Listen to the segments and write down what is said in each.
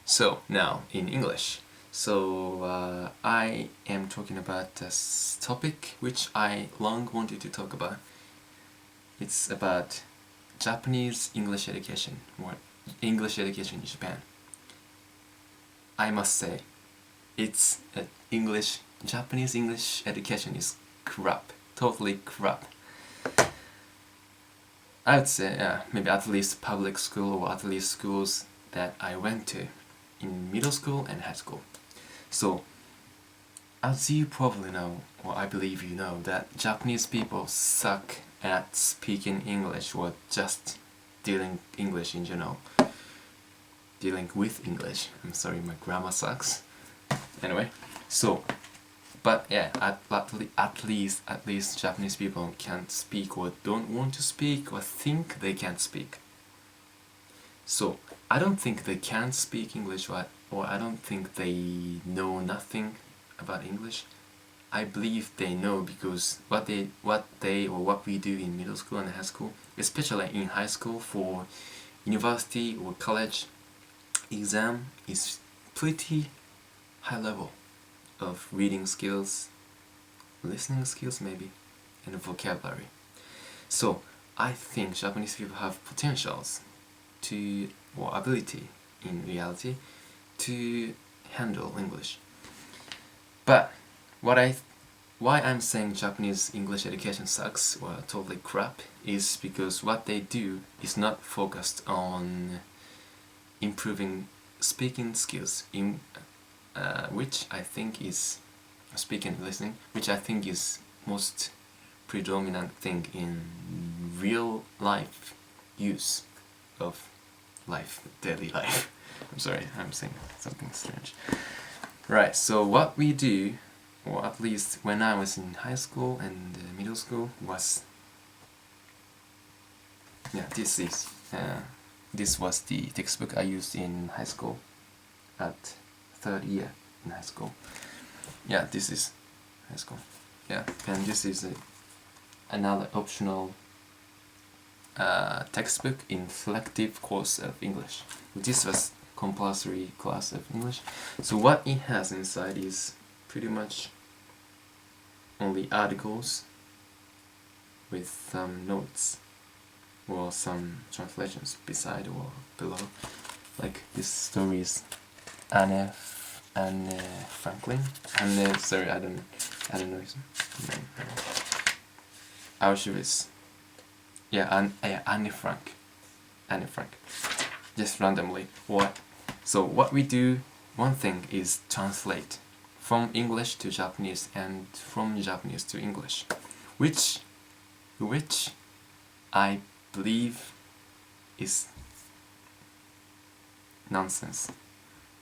So now in English. I am talking about this topic which I long wanted to talk about. It's about Japanese English education, or English education in Japan. I must say, it's Japanese English education is crap, totally crap. I would say, maybe at least public school or at least schools that I went to in middle school and high school. So, as you probably know, or I believe you know, that Japanese people suck at speaking English or just dealing English in general. Dealing with English. I'm sorry, my grammar sucks. Anyway, so, but yeah, at least Japanese people can't speak or don't want to speak or think they can't speak. So, I don't think they can't speak English or I don't think they know nothing about English. I believe they know because what we do in middle school and high school, especially in high school for university or college exam, is pretty high level of reading skills, listening skills maybe, and vocabulary. So I think Japanese people have potentials or ability in reality to handle English. But why I'm saying Japanese English education sucks or totally crap is because what they do is not focused on improving speaking skills, which I think is speaking and listening, which I think is most predominant thing in real life use of daily life. I'm sorry, I'm saying something strange. Right, so what we do, or at least when I was in high school and middle school, was this was the textbook I used in high school at third year in high school. Yeah, this is high school. Yeah, and this is another optional textbook in selective course of English. This was compulsory class of English. So what it has inside is pretty much only articles with some notes or some translations beside or below. Like this story is Anne Franklin. Sorry, I don't know his name. Auschwitz. Yeah, Anne Frank. Just randomly. So what we do, one thing is translate from English to Japanese and from Japanese to English, which I believe is nonsense.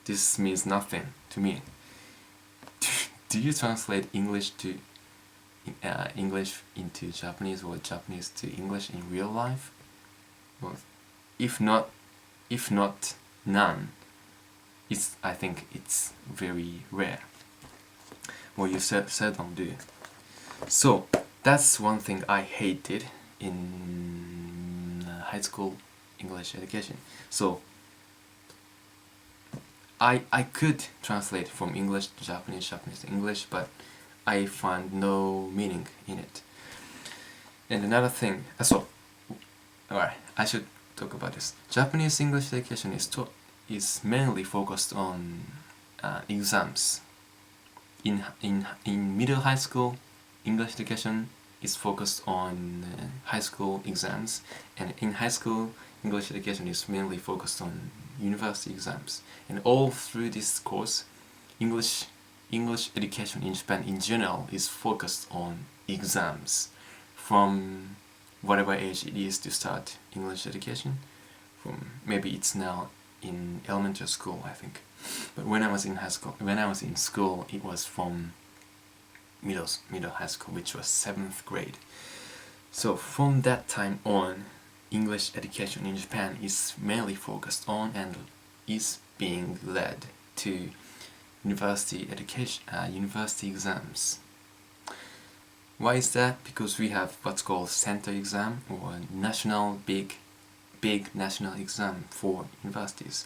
This means nothing to me. Do you translate English to English into Japanese or Japanese to English in real life? Well, if not none, I think it's very rare. Well, you seldom do. So that's one thing I hated in high school English education. So I could translate from English to Japanese, Japanese to English, but I find no meaning in it. And another thing, alright, I should talk about this. Japanese English education is mainly focused on exams. In middle high school, English education is focused on high school exams, and in high school, English education is mainly focused on university exams. And all through this course, English education in Japan in general is focused on exams from whatever age it is to start English education. Maybe it's now in elementary school, I think. But when I was in school, it was from middle high school, which was 7th grade. So from that time on, English education in Japan is mainly focused on and is being led to university exams. Why is that? Because we have what's called center exam, or national big national exam for universities.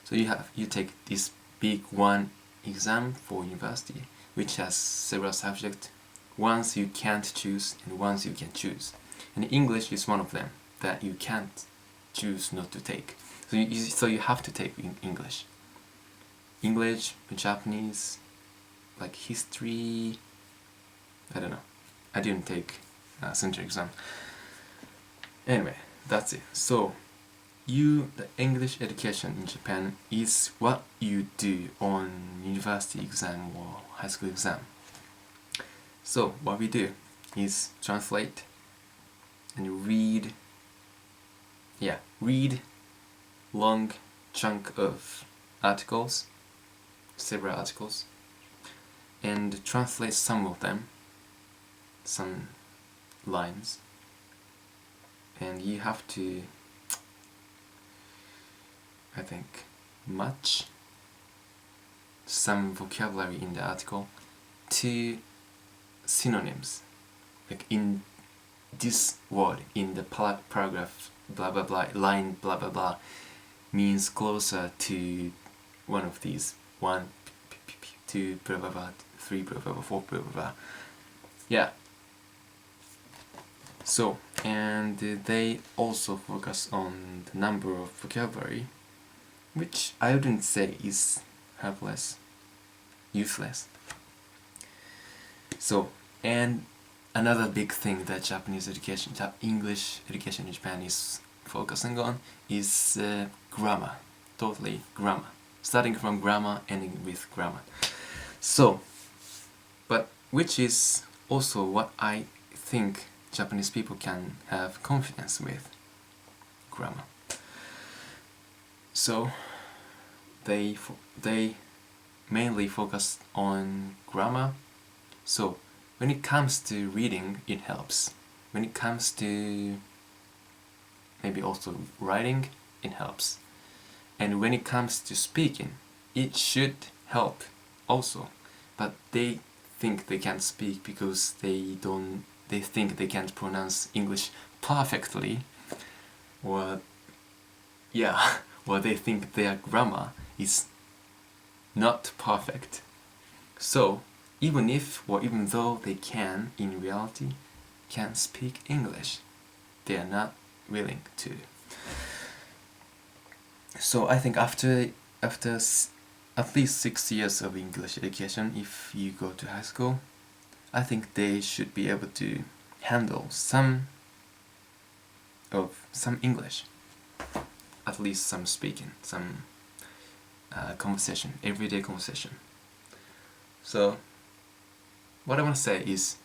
So you take this big one exam for university, which has several subjects. Ones you can't choose and ones you can choose. And English is one of them that you can't choose not to take. So you have to take English. English, Japanese, like history, I don't know. I didn't take a central exam. Anyway, that's it. So the English education in Japan is what you do on university exam or high school exam. So what we do is translate and read long chunk of articles, several articles, and translate some of them, some lines, and you have to, I think, match some vocabulary in the article to synonyms, like in this word in the paragraph blah blah blah, line blah blah blah means closer to one of these, 1, 2, blah blah blah, 3, blah blah blah, 4, blah blah blah. Yeah. So, and they also focus on the number of vocabulary, which I wouldn't say is helpless, useless. So, and another big thing that English education in Japan is focusing on is grammar. Totally grammar. Starting from grammar, ending with grammar. So, but which is also what I think Japanese people can have confidence with, grammar. So they mainly focus on grammar. So when it comes to reading, it helps. When it comes to maybe also writing, it helps. And when it comes to speaking, it should help also. But they think they can't speak because they think they can't pronounce English perfectly, or or they think their grammar is not perfect. So even though they can, in reality, can speak English, they are not willing to. So I think after at least 6 years of English education, if you go to high school, I think they should be able to handle some English, at least some speaking, some conversation, everyday conversation. So what I want to say is,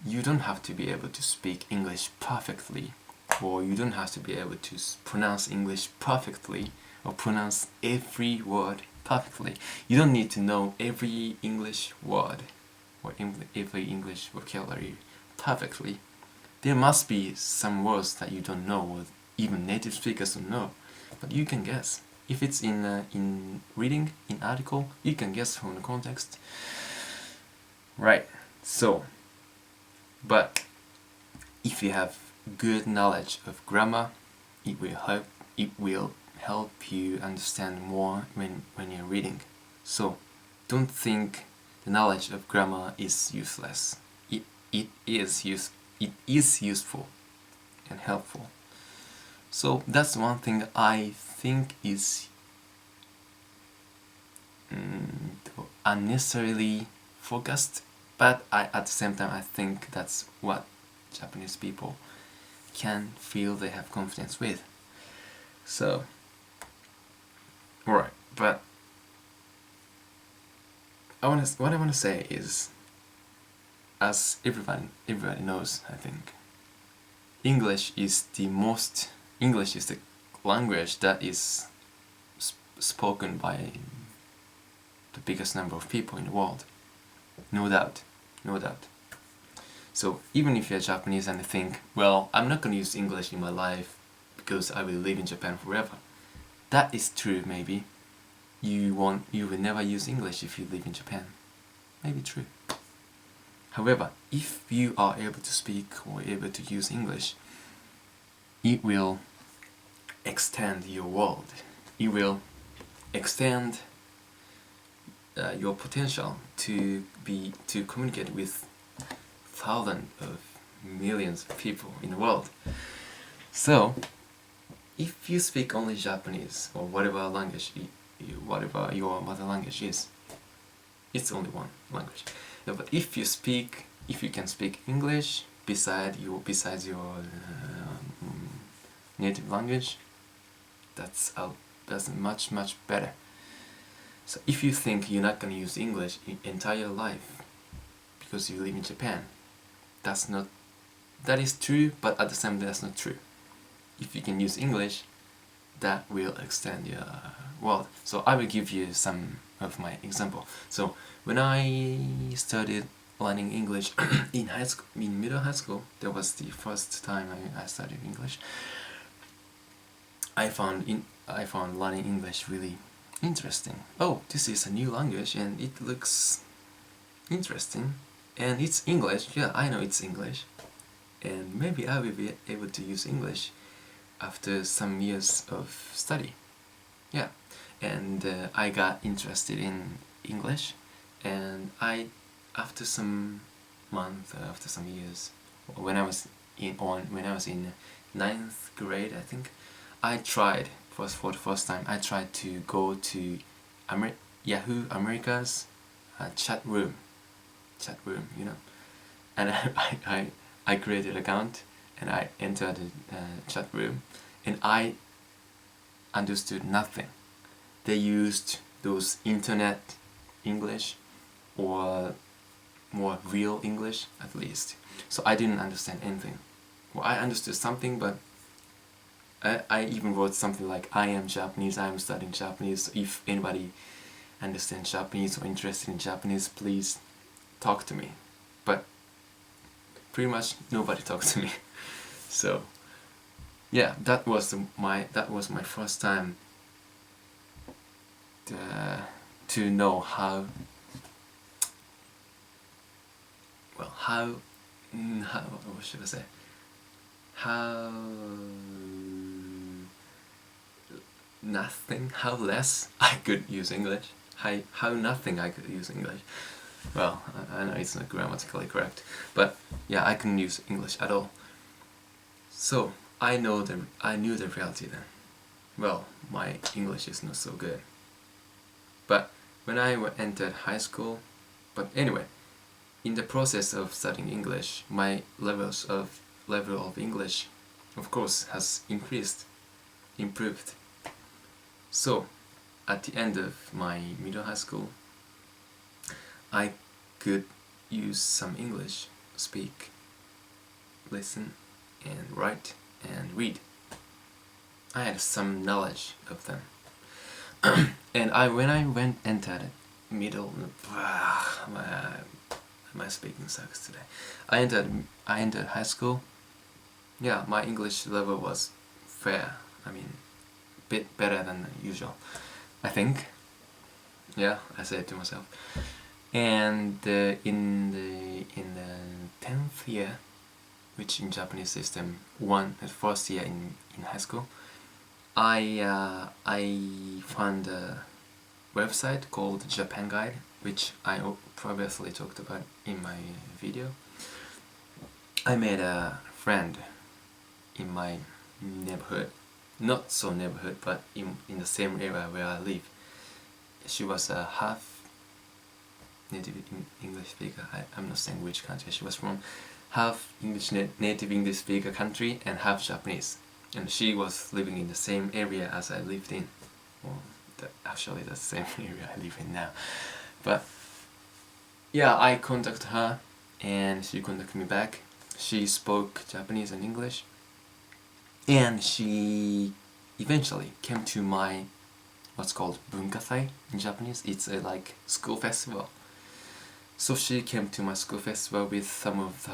you don't have to be able to speak English perfectly, or you don't have to be able to pronounce English perfectly, or pronounce every word perfectly. You don't need to know every English word or every English vocabulary perfectly. There must be some words that you don't know, or even native speakers don't know, but you can guess. If it's in reading, in article, you can guess from the context. Right, so, but if you have good knowledge of grammar, it will help you understand more when you're reading. So don't think the knowledge of grammar is useless. It is useful and helpful. So that's one thing I think is unnecessarily focused, but at the same time I think that's what Japanese people can feel they have confidence with. So, alright, but what I want to say is, as everybody knows, I think, English is the language that is spoken by the biggest number of people in the world. No doubt. So even if you're Japanese and think, well, I'm not going to use English in my life because I will live in Japan forever. That is true, maybe. You will never use English if you live in Japan. Maybe true. However, if you are able to speak or able to use English, it will extend your world. it will extend your potential to communicate with thousands of millions of people in the world. So if you speak only Japanese or whatever language whatever your mother language is, it's only one language. But if you can speak English besides your native language, that's much better. So if you think you're not gonna use English in entire life because you live in Japan, that is true, but at the same time that's not true. If you can use English, that will extend your world. So I will give you some of my example. So when I started learning English in middle high school, that was the first time I studied English. I found learning English really interesting. Oh, this is a new language and it looks interesting, and it's English. Yeah, I know it's English, and maybe I will be able to use English after some years of study. Yeah, and I got interested in English, and after some months, after some years, when I was in ninth grade, I think, I tried for the first time. I tried to go to Yahoo America's chat room, you know, and I created an account and I entered the chat room, and I understood nothing. They used those internet English or more real English at least. So I didn't understand anything. Well, I understood something, but I even wrote something like, I am Japanese, I am studying Japanese, so if anybody understands Japanese or interested in Japanese, please talk to me. But pretty much nobody talked to me. So yeah, that was my first time to know how what should I say, how less I could use English, how nothing I could use English. Well, I know it's not grammatically correct, but yeah, I couldn't use English at all. So I knew the reality then. Well, my English is not so good. But when I entered high school, but anyway, in the process of studying English, my level of English, of course, has improved. So at the end of my middle high school, I could use some English, speak, listen, and write and read. I had some knowledge of them. And when I entered middle, my speaking sucks today. I entered high school. Yeah, my English level was fair. I mean, bit better than usual, I think. Yeah, I say it to myself. And in the 10th year, which in Japanese system, first year in high school, I found a website called Japan Guide, which I previously talked about in my video. I made a friend in my neighborhood, not so neighborhood, but in the same area where I live. She was a half native English speaker. I'm not saying which country she was from. Half English native English speaker country and half Japanese. And she was living in the same area as I lived in. Well, actually the same area I live in now. But yeah, I contacted her and she contacted me back. She spoke Japanese and English, and she eventually came to my what's called Bunkasai in Japanese. It's a like school festival. So she came to my school festival with some of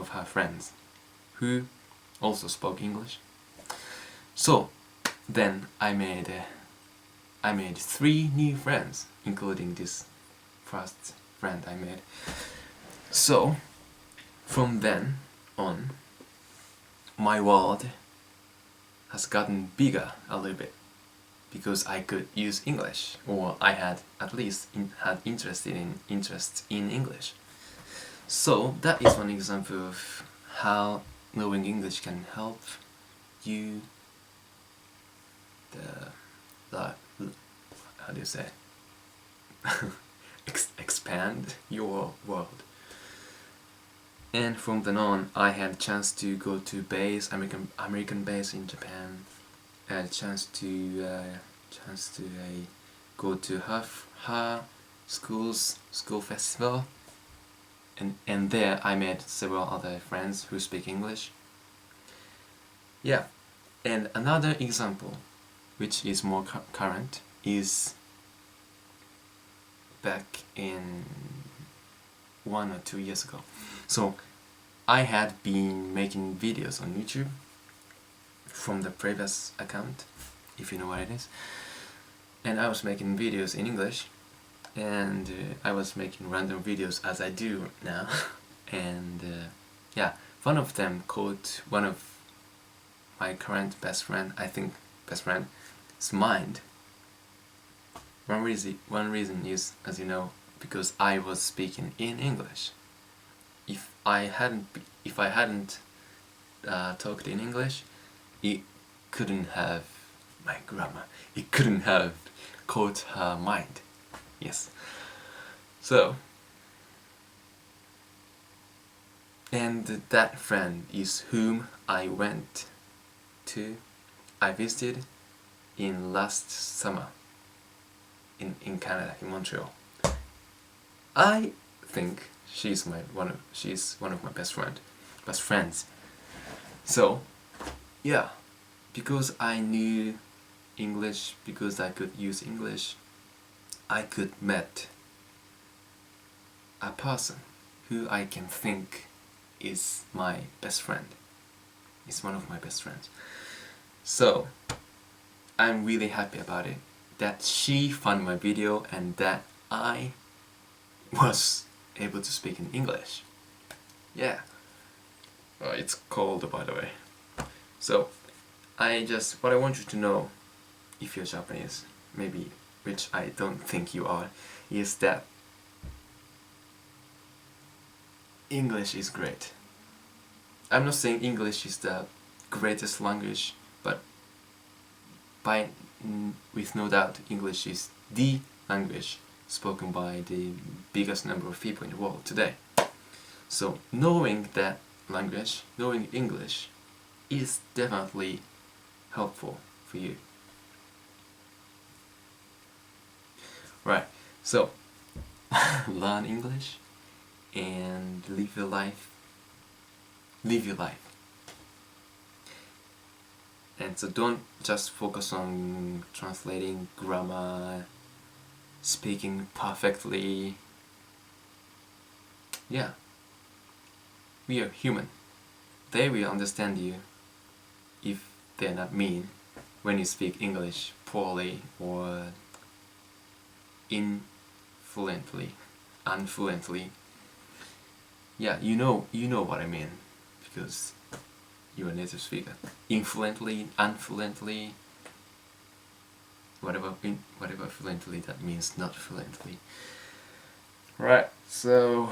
her friends who also spoke English. So then I made 3 new friends, including this first friend I made. So from then on, my world has gotten bigger a little bit. because I could use English, or I had at least had interest in English. So that is one example of how knowing English can help you the how do you say expand your world. And from then on, I had a chance to go to American base in Japan. I had a chance to go to her school festival, and there I met several other friends who speak English. Yeah, and another example, which is more current, is back in 1 or 2 years ago. So I had been making videos on YouTube from the previous account, if you know what it is, and I was making videos in English, and I was making random videos as I do now, and yeah, one of them caught one of my current best friend's mind. One reason is, as you know, because I was speaking in English. If I hadn't talked in English, it couldn't have my grammar. It couldn't have caught her mind. Yes. So, and that friend is whom I visited in last summer in Canada, in Montreal. I think she's one of my best friends. So, yeah, because I knew English, because I could use English, I could meet a person who I can think is my best friend. Is one of my best friends. So, I'm really happy about it, that she found my video and that I was able to speak in English. Yeah. It's cold, by the way. So, what I want you to know, if you're Japanese, maybe, which I don't think you are, is that English is great. I'm not saying English is the greatest language, but with no doubt, English is the language spoken by the biggest number of people in the world today. So knowing that language, knowing English, is definitely helpful for you. Right, so learn English and live your life. Live your life. And so don't just focus on translating grammar, speaking perfectly. Yeah. We are human. They will understand you if they're not mean when you speak English poorly or unfluently. Yeah, you know what I mean, because you're a native speaker. Influently, unfluently, whatever fluently that means, not fluently. Right, so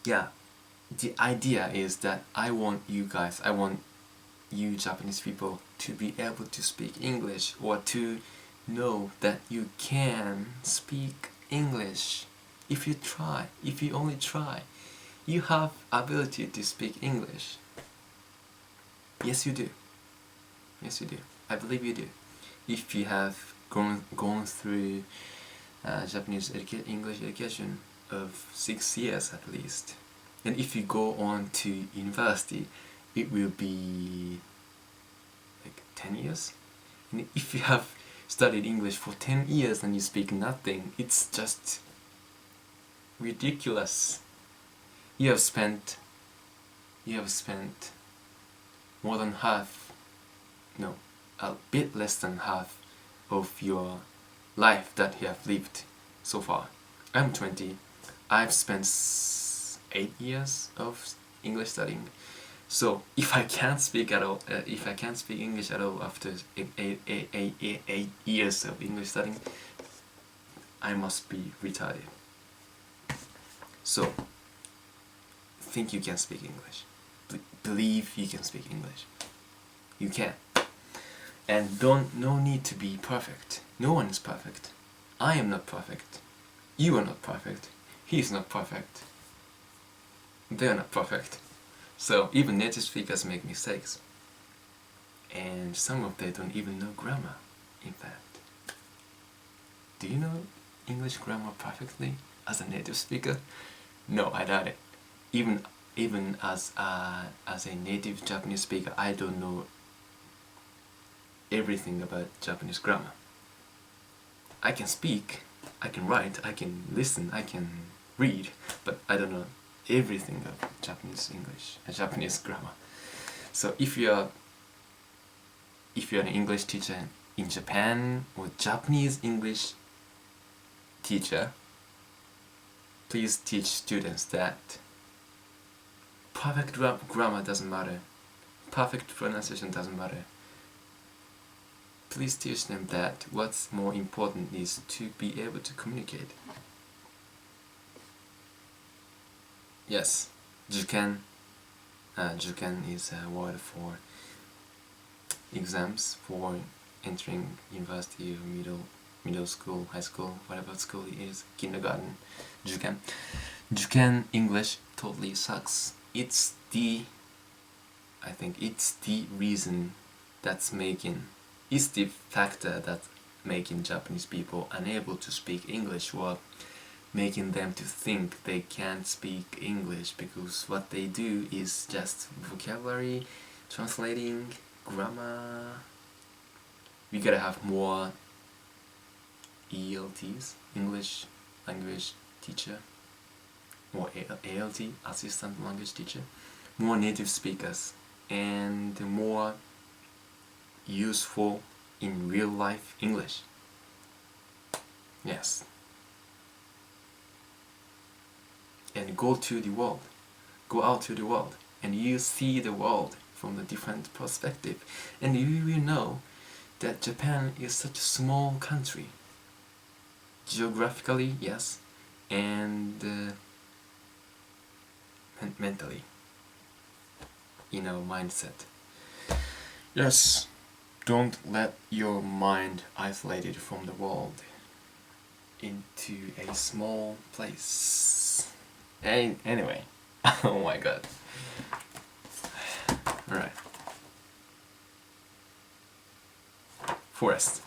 yeah, the idea is that I want you Japanese people to be able to speak English, or to know that you can speak English if you only try. You have ability to speak English. Yes, you do. Yes, you do. I believe you do. If you have gone through Japanese English education of 6 years at least, and if you go on to university, it will be like 10 years. And if you have studied English for 10 years and you speak nothing, it's just ridiculous. You have spent more than half, no, a bit less than half of your life that you have lived so far. I'm 20. I've spent 8 years of English studying. So if I can't speak at all, if I can't speak English at all after 8 years of English studying, I must be retarded. So think you can speak English. Believe you can speak English. You can. And no need to be perfect. No one is perfect. I am not perfect. You are not perfect. He is not perfect. They are not perfect. So even native speakers make mistakes. And some of them don't even know grammar, in fact. Do you know English grammar perfectly as a native speaker? No, I doubt it. Even as a native Japanese speaker, I don't know everything about Japanese grammar. I can speak, I can write, I can listen, I can read, but I don't know everything of Japanese English, Japanese grammar. So if you're an English teacher in Japan or Japanese English teacher, please teach students that perfect grammar doesn't matter, perfect pronunciation doesn't matter. Please teach them that what's more important is to be able to communicate. Yes, juken. Juken is a word for exams for entering university or middle school, high school, whatever school it is, kindergarten, juken. Juken English totally sucks. I think it's the reason that's making, it's the factor that's making Japanese people unable to speak English, or making them to think they can't speak English, because what they do is just vocabulary, translating, grammar. We gotta have more ELTs, English language teacher, or ALT, assistant language teacher, more native speakers, and more useful in real life English. Yes. And go to the world, go out to the world, and you see the world from a different perspective, and you will know that Japan is such a small country, geographically, yes, and mentally, in our mindset. Yes, don't let your mind isolated from the world into a small place. Anyway, oh my god. Alright. Forest.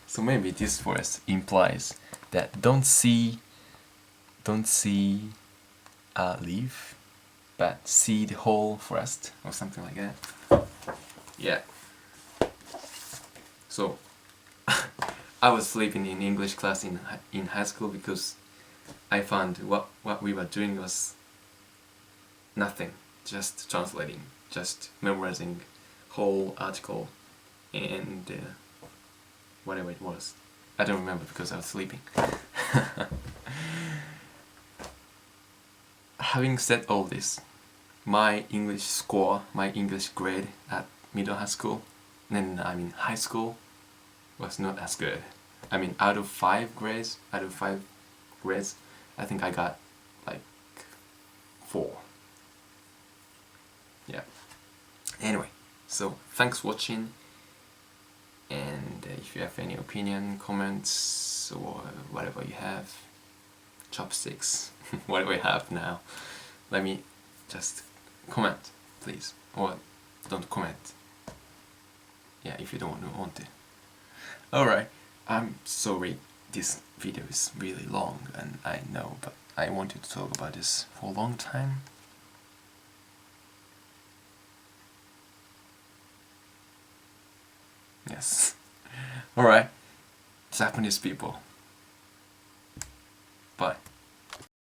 So maybe this forest implies that don't see a leaf, but see the whole forest, or something like that. Yeah. So I was sleeping in English class in high school because I found what we were doing was nothing, just translating, just memorizing whole article and whatever it was. I don't remember because I was sleeping. Having said all this, my English score, my English grade at middle high school, high school, was not as good. I mean, out of 5 grades, I think I got like 4. Yeah. Anyway, so thanks for watching, and if you have any opinion, comments, or whatever you have, chopsticks, whatever you have now, let me just comment, please, or don't comment. Yeah, if you don't want to. Alright, I'm sorry this video is really long, and I know, but I wanted to talk about this for a long time. Yes. Alright, Japanese people.